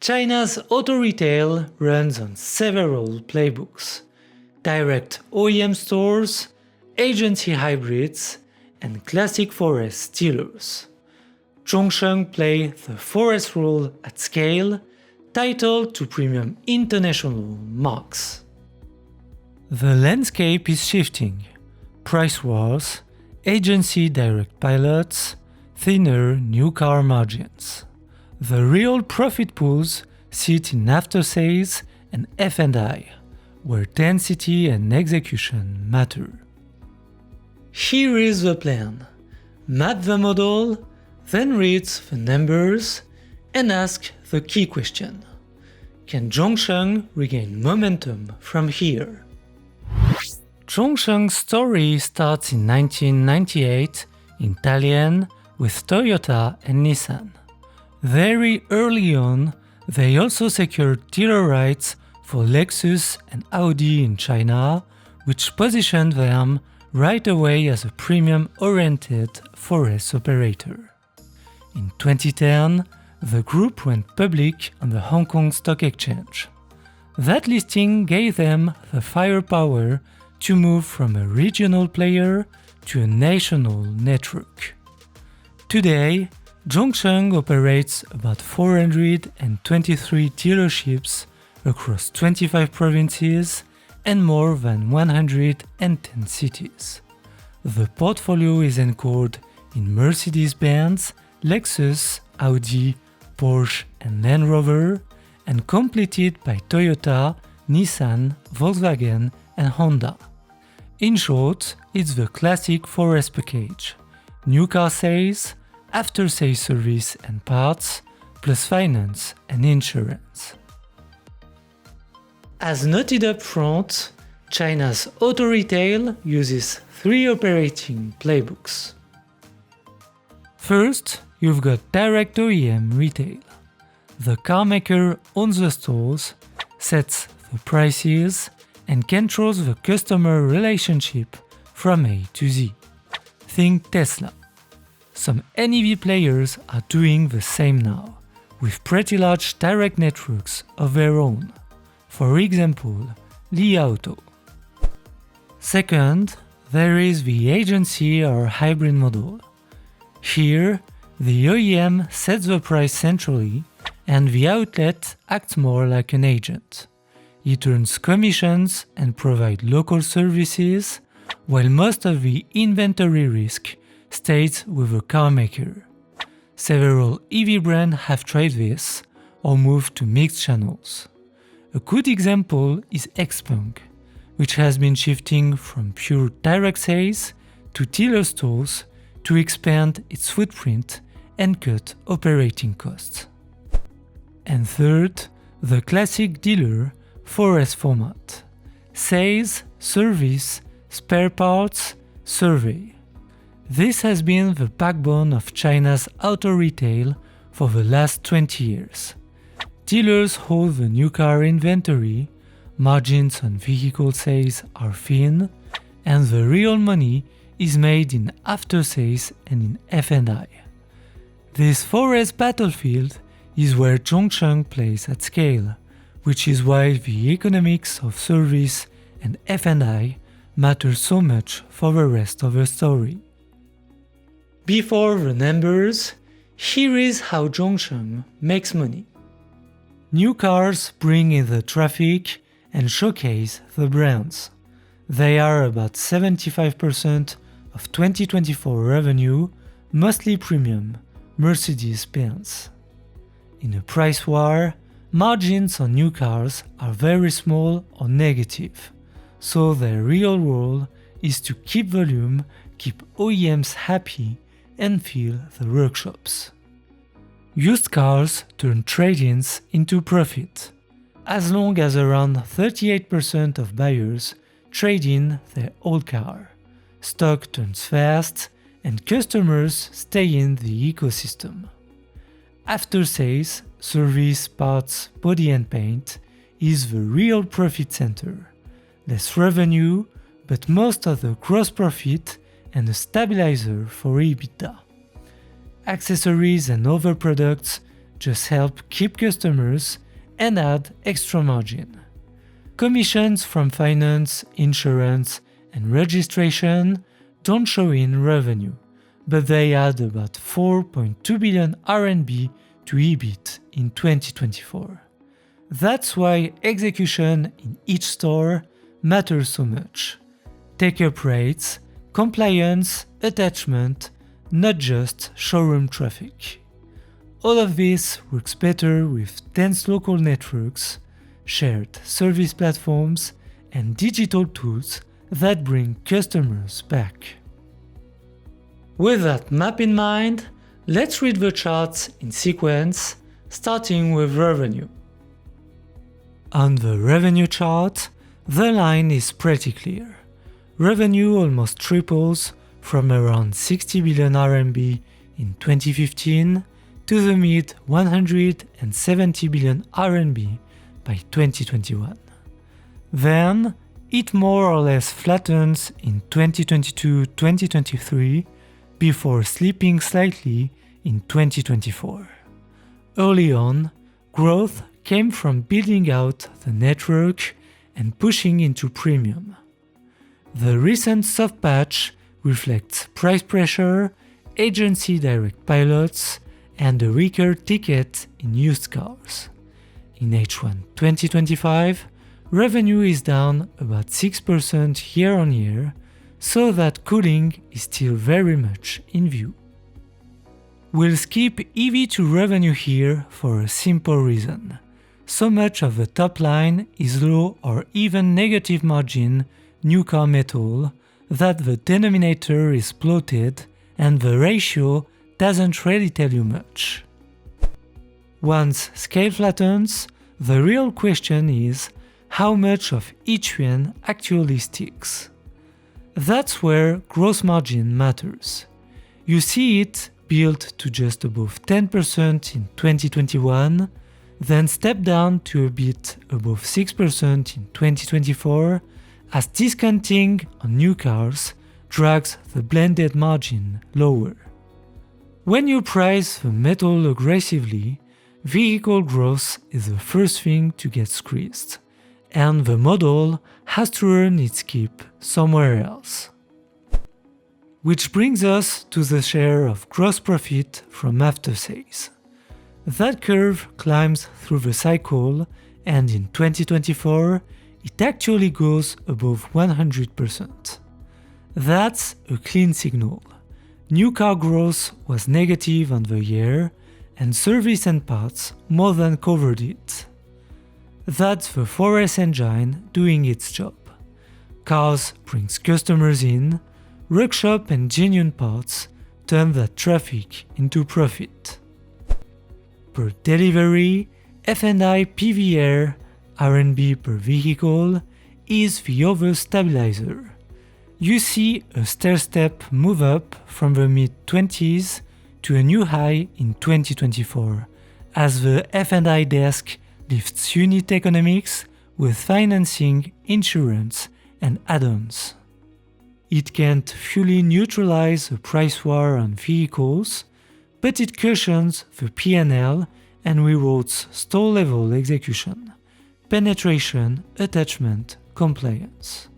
China's auto retail runs on several playbooks: direct OEM stores, agency hybrids, and classic forest dealers. Zhongsheng play the forest role at scale, titled to premium international marques. The landscape is shifting. Price wars, agency direct pilots, thinner new car margins. The real profit pools sit in aftersales and F&I, where density and execution matter. Here is the plan. Map the model, then read the numbers and ask the key question. Can Zhongsheng regain momentum from here? Zhongsheng's story starts in 1998 in Dalian with Toyota and Nissan. Very early on, they also secured dealer rights for Lexus and Audi in China, which positioned them right away as a premium-oriented forest operator. In 2010, the group went public on the Hong Kong Stock Exchange. That listing gave them the firepower to move from a regional player to a national network. Today, Zhongsheng operates about 423 dealerships across 25 provinces and more than 110 cities. The portfolio is anchored in Mercedes-Benz, Lexus, Audi, Porsche and Land Rover, and completed by Toyota, Nissan, Volkswagen and Honda. In short, it's the classic forest package: new car sales, after-sales service and parts, plus finance and insurance. As noted up front, China's auto retail uses 3 operating playbooks. First, you've got direct OEM retail. The carmaker owns the stores, sets the prices, and controls the customer relationship from A to Z. Think Tesla. Some NEV players are doing the same now, with pretty large direct networks of their own. For example, AITO. Second, there is the agency or hybrid model. Here, the OEM sets the price centrally and the outlet acts more like an agent. It earns commissions and provides local services, while most of the inventory risk stays with the carmaker. Several EV brands have tried this or moved to mixed channels. A good example is Xpeng, which has been shifting from pure direct sales to dealer stores to expand its footprint and cut operating costs. And third, the classic dealer forest format: sales, service, spare parts, survey. This has been the backbone of China's auto retail for the last 20 years. Dealers hold the new car inventory, margins on vehicle sales are thin, and the real money is made in after-sales and in F&I. This forest battlefield is where Zhongsheng plays at scale, which is why the economics of service and F&I matter so much for the rest of the story. Before the numbers, here is how Zhongsheng makes money. New cars bring in the traffic and showcase the brands. They are about 75% of 2024 revenue, mostly premium, Mercedes-Benz. In a price war, margins on new cars are very small or negative, so their real role is to keep volume, keep OEMs happy, and fill the workshops. Used cars turn trade-ins into profit, as long as around 38% of buyers trade in their old car. Stock turns fast, and customers stay in the ecosystem. After sales, service, parts, body and paint is the real profit center. Less revenue, but most of the gross profit and a stabilizer for EBITDA. Accessories and other products just help keep customers and add extra margin. Commissions from finance, insurance, and registration don't show in revenue, but they add about 4.2 billion RMB to EBIT in 2024. That's why execution in each store matters so much. Take-up rates, compliance, attachment, not just showroom traffic. All of this works better with dense local networks, shared service platforms, and digital tools that bring customers back. With that map in mind, let's read the charts in sequence, starting with revenue. On the revenue chart, the line is pretty clear. Revenue almost triples from around 60 billion RMB in 2015 to the mid 170 billion RMB by 2021. Then, it more or less flattens in 2022-2023 before slipping slightly in 2024. Early on, growth came from building out the network and pushing into premium. The recent soft patch reflects price pressure, agency direct pilots, and a weaker ticket in used cars. In H1 2025, revenue is down about 6% year-on-year, so that cooling is still very much in view. We'll skip EV to revenue here for a simple reason. So much of the top line is low or even negative margin new car metal that the denominator is bloated and the ratio doesn't really tell you much. Once scale flattens, the real question is how much of each yuan actually sticks. That's where gross margin matters. You see it build to just above 10% in 2021, then step down to a bit above 6% in 2024 as discounting on new cars drags the blended margin lower. When you price the metal aggressively, vehicle growth is the first thing to get squeezed, and the model has to earn its keep somewhere else. Which brings us to the share of gross profit from aftersales. That curve climbs through the cycle, and in 2024, it actually goes above 100%. That's a clean signal. New car growth was negative on the year, and service and parts more than covered it. That's the 4S engine doing its job. Cars brings customers in, workshop and genuine parts turn that traffic into profit. Per delivery, F&I PVR RMB per vehicle is the other stabilizer. You see a stair-step move up from the mid-20s to a new high in 2024, as the F&I desk lifts unit economics with financing, insurance, and add-ons. It can't fully neutralize the price war on vehicles, but it cushions the P&L and rewards store-level execution, penetration, attachment, compliance.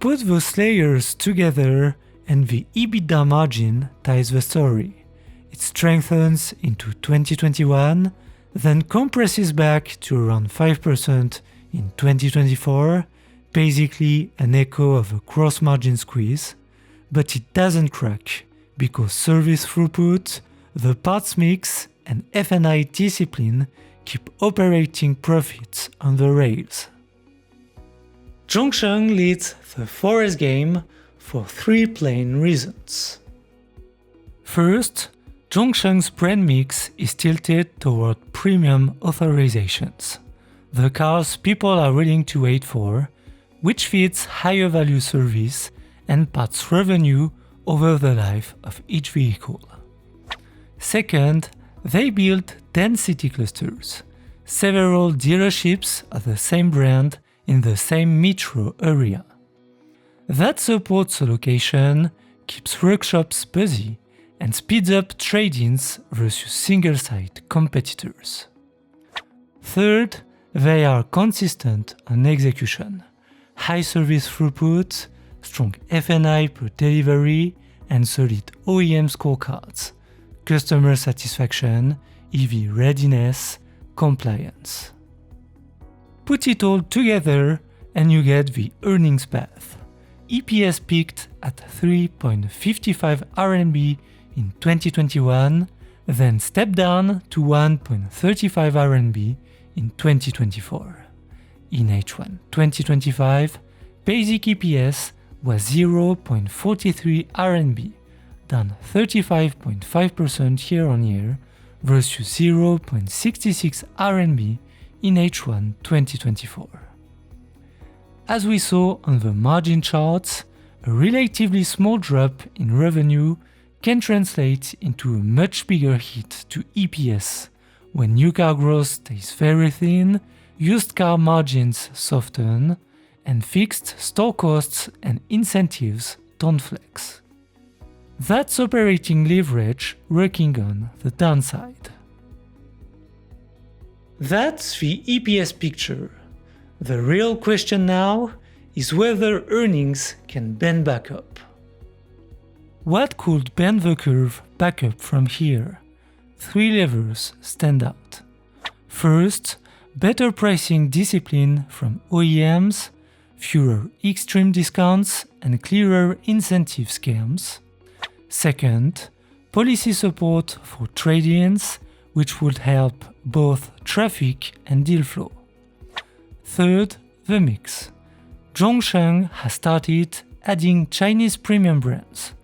Put those layers together and the EBITDA margin ties the story. It strengthens into 2021, then compresses back to around 5% in 2024, basically an echo of a gross margin squeeze, but it doesn't crack because service throughput, the parts mix, and F&I discipline keep operating profits on the rails. Zhongsheng leads the 4S game for three plain reasons. First, Zhongsheng's brand mix is tilted toward premium authorisations, the cars people are willing to wait for, which fits higher value service and parts revenue over the life of each vehicle. Second, they build density clusters, several dealerships of the same brand in the same metro area. That supports a location, keeps workshops busy, and speeds up trade-ins versus single-site competitors. Third, they are consistent on execution, high service throughput, strong F&I per delivery, and solid OEM scorecards, customer satisfaction, EV readiness, compliance. Put it all together and you get the earnings path. EPS peaked at 3.55 RMB in 2021, then stepped down to 1.35 RMB in 2024. In H1 2025, basic EPS was 0.43 RMB, down 35.5% year-on-year versus 0.66 RMB in H1 2024. As we saw on the margin charts, a relatively small drop in revenue can translate into a much bigger hit to EPS when new car growth stays very thin, used car margins soften, and fixed store costs and incentives don't flex. That's operating leverage working on the downside. That's the EPS picture. The real question now is whether earnings can bend back up. What could bend the curve back up from here? 3 levers stand out. First, better pricing discipline from OEMs, fewer extreme discounts and clearer incentive schemes. Second, policy support for trade-ins, which would help both traffic and deal flow. Third, the mix. Zhongsheng has started adding Chinese premium brands,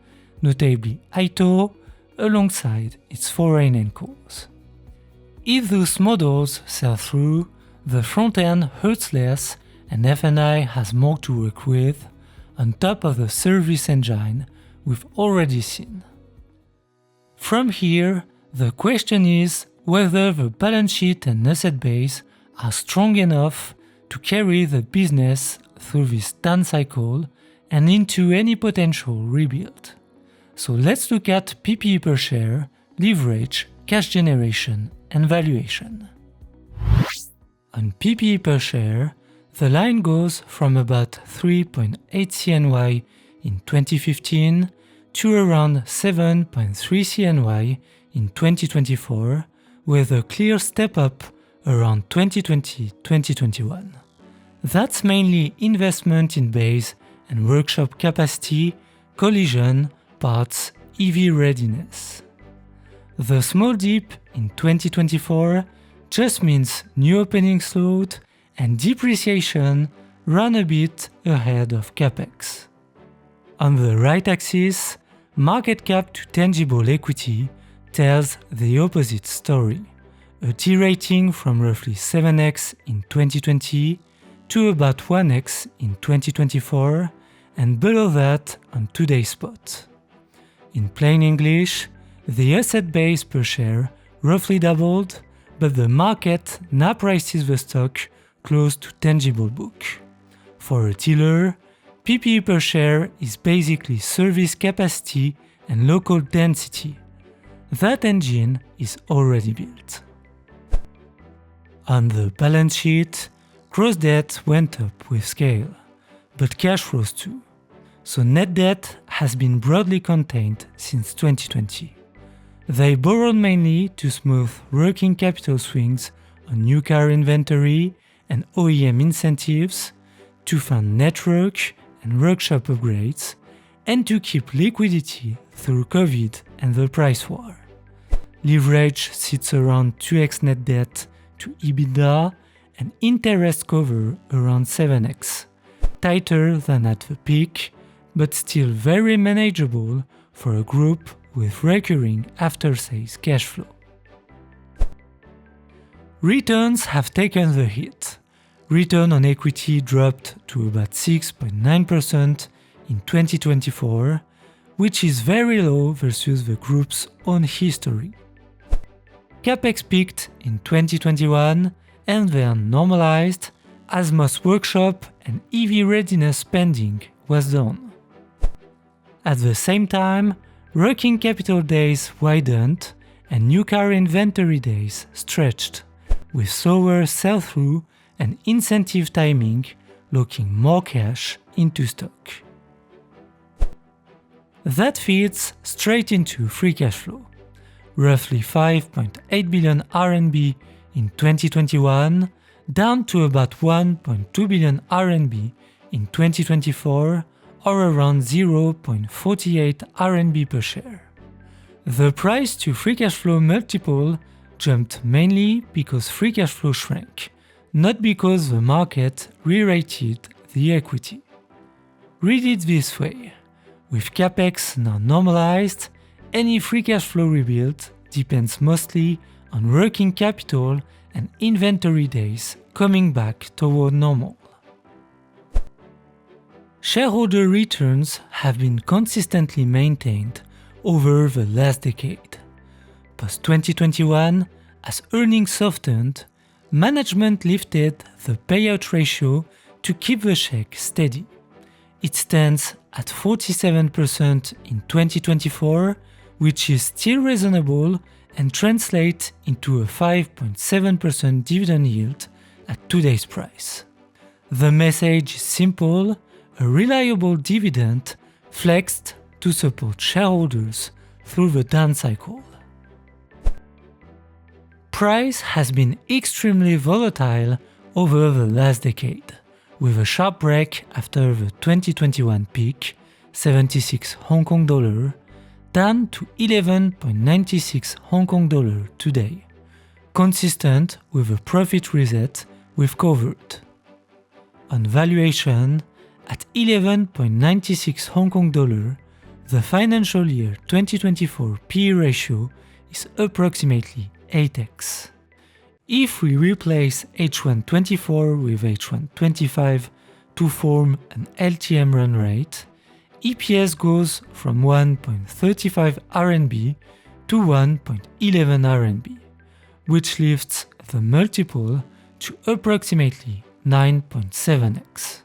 notably AITO, alongside its foreign encores. If those models sell through, the front end hurts less and F&I has more to work with, on top of the service engine we've already seen. From here, the question is whether the balance sheet and asset base are strong enough to carry the business through this down cycle and into any potential rebuild. So let's look at PPE per share, leverage, cash generation, and valuation. On PPE per share, the line goes from about 3.8 CNY in 2015 to around 7.3 CNY in 2024, with a clear step up around 2020-2021. That's mainly investment in base and workshop capacity, collision, parts, EV readiness. The small dip in 2024 just means new opening slowed and depreciation ran a bit ahead of capex. On the right axis, market cap to tangible equity tells the opposite story, a T-rating from roughly 7x in 2020 to about 1x in 2024 and below that on today's spot. In plain English, the asset base per share roughly doubled, but the market now prices the stock close to tangible book. For a dealer, PPE per share is basically service capacity and local density. That engine is already built. On the balance sheet, gross debt went up with scale, but cash rose too. So net debt has been broadly contained since 2020. They borrowed mainly to smooth working capital swings on new car inventory and OEM incentives, to fund network and workshop upgrades, and to keep liquidity through COVID and the price war. Leverage sits around 2x net debt to EBITDA and interest cover around 7x, tighter than at the peak, but still very manageable for a group with recurring after-sales cash flow. Returns have taken the hit. Return on equity dropped to about 6.9% in 2024, which is very low versus the group's own history. Capex peaked in 2021 and then normalized as most workshop and EV readiness spending was done. At the same time, working capital days widened and new car inventory days stretched, with slower sell-through and incentive timing locking more cash into stock. That feeds straight into free cash flow, roughly 5.8 billion RMB in 2021, down to about 1.2 billion RMB in 2024, or around 0.48 RMB per share. The price to free cash flow multiple jumped mainly because free cash flow shrank, not because the market re-rated the equity. Read it this way: with capex now normalized, any free cash flow rebuild depends mostly on working capital and inventory days coming back toward normal. Shareholder returns have been consistently maintained over the last decade. Post-2021, as earnings softened, management lifted the payout ratio to keep the check steady. It stands at 47% in 2024, which is still reasonable and translates into a 5.7% dividend yield at today's price. The message is simple: a reliable dividend flexed to support shareholders through the down cycle. Price has been extremely volatile over the last decade, with a sharp break after the 2021 peak, 76 Hong Kong dollar, down to 11.96 Hong Kong dollar today, consistent with a profit reset we've covered. On valuation, at 11.96 Hong Kong dollar, the financial year 2024 PE ratio is approximately 8x. If we replace H1 24 with H1 25 to form an LTM run rate, EPS goes from 1.35 RMB to 1.11 RMB, which lifts the multiple to approximately 9.7x.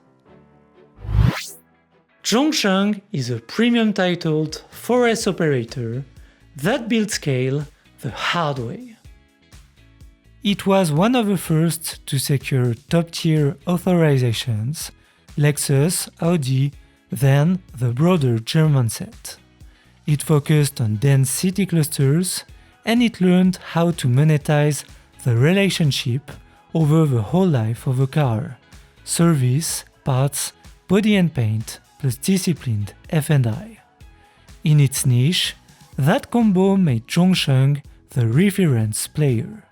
Zhongsheng is a premium-titled forest operator that builds scale the hard way. It was one of the first to secure top-tier authorisations, Lexus, Audi, then the broader German set. It focused on dense city clusters, and it learned how to monetize the relationship over the whole life of a car: service, parts, body and paint, plus disciplined F&I. In its niche, that combo made Zhongsheng the reference player: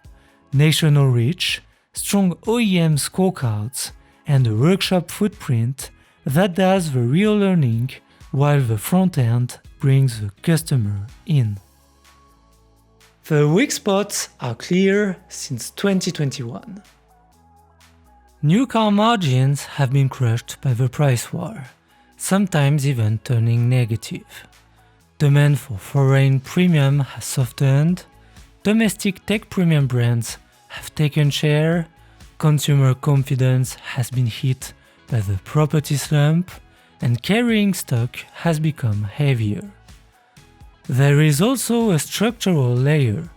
national reach, strong OEM scorecards, and a workshop footprint that does the real learning while the front end brings the customer in. The weak spots are clear since 2021. New car margins have been crushed by the price war, sometimes even turning negative. Demand for foreign premium has softened, domestic tech premium brands have taken share, consumer confidence has been hit by the property slump, and carrying stock has become heavier. There is also a structural layer.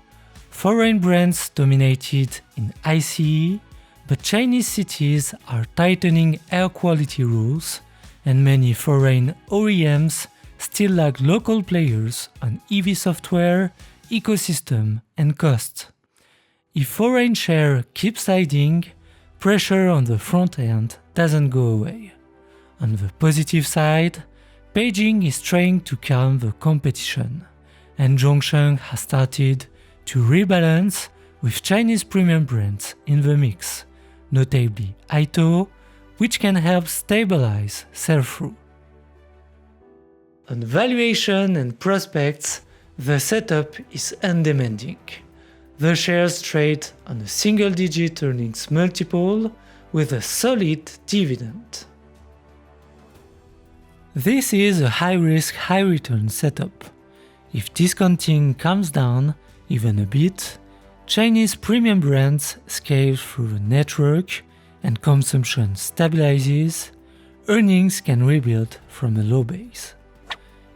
Foreign brands dominated in ICE, but Chinese cities are tightening air quality rules, and many foreign OEMs still lag local players on EV software, ecosystem, and cost. If foreign share keeps sliding, pressure on the front end doesn't go away. On the positive side, Beijing is trying to calm the competition, and Zhongsheng has started to rebalance with Chinese premium brands in the mix, notably AITO, which can help stabilize sell-through. On valuation and prospects, the setup is undemanding. The shares trade on a single-digit earnings multiple with a solid dividend. This is a high-risk, high-return setup. If discounting comes down even a bit, Chinese premium brands scale through the network and consumption stabilizes, earnings can rebuild from a low base.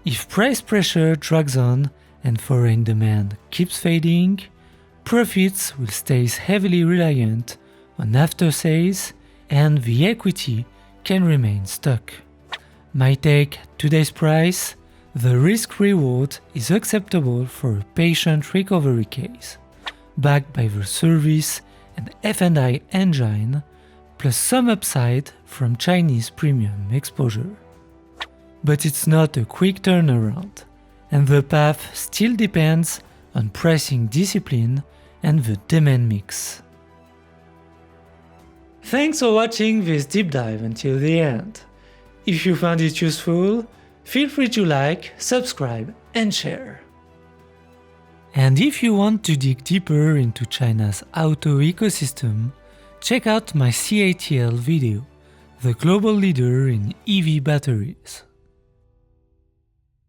If price pressure drags on and foreign demand keeps fading, profits will stay heavily reliant on after-sales and the equity can remain stuck. My take at today's price, the risk-reward is acceptable for a patient recovery case, backed by the service and F&I engine, plus some upside from Chinese premium exposure. But it's not a quick turnaround, and the path still depends on pricing discipline and the demand mix. Thanks for watching this deep dive until the end. If you found it useful, feel free to like, subscribe and share. And if you want to dig deeper into China's auto ecosystem, check out my CATL video, the global leader in EV batteries.